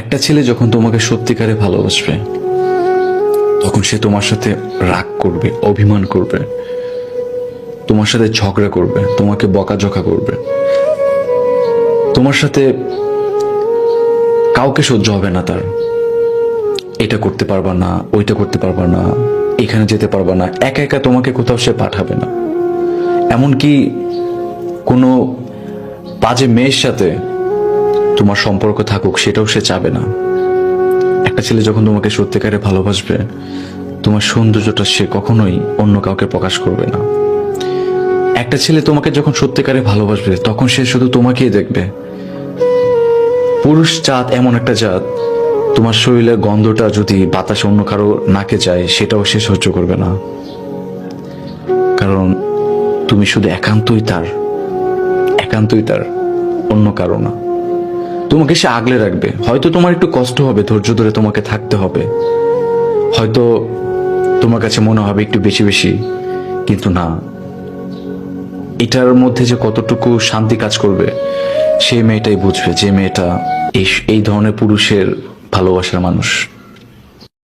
একটা ছেলে যখন তোমাকে সত্যিকারে ভালোবাসবে তখন সে তোমার সাথে রাগ করবে, অভিমান করবে, তোমার সাথে ঝগড়া করবে, তোমাকে বকাঝকা করবে। তোমার সাথে কাউকে সহ্য হবে না তার। এটা করতে পারবা না, ওইটা করতে পারবা না, এখানে যেতে পারবা না, একা একা তোমাকে কোথাও সে পাঠাবে না। এমনকি কোনো বাজে মেয়ের সাথে তোমার সম্পর্ক থাকুক সেটাও সে চাবে না। একটা ছেলে যখন তোমাকে সত্যিকারে ভালোবাসবে তোমার সৌন্দর্যটা সে কখনোই অন্য কাউকে প্রকাশ করবে না। একটা ছেলে তোমাকে যখন সত্যিকারে ভালোবাসবে তখন সে শুধু তোমাকেই দেখবে। পুরুষ জাত এমন একটা জাত, তোমার শরীরের গন্ধটা যদি বাতাসে অন্য কারো নাকে যায় সেটাও সে সহ্য করবে না, কারণ তুমি শুধু একান্তই তার, অন্য কারো না। তোমাকে সে আগলে রাখবে। হয়তো তোমার একটু কষ্ট হবে, ধৈর্য ধরে তোমাকে থাকতে হবে, হয়তো তোমার কাছে মনে হবে একটু বেশি বেশি, কিন্তু না, এটার মধ্যে যে কতটুকু শান্তি কাজ করবে সেই মেয়েটাই বুঝবে, যে মেয়েটা এই ধরনের পুরুষের ভালোবাসার মানুষ।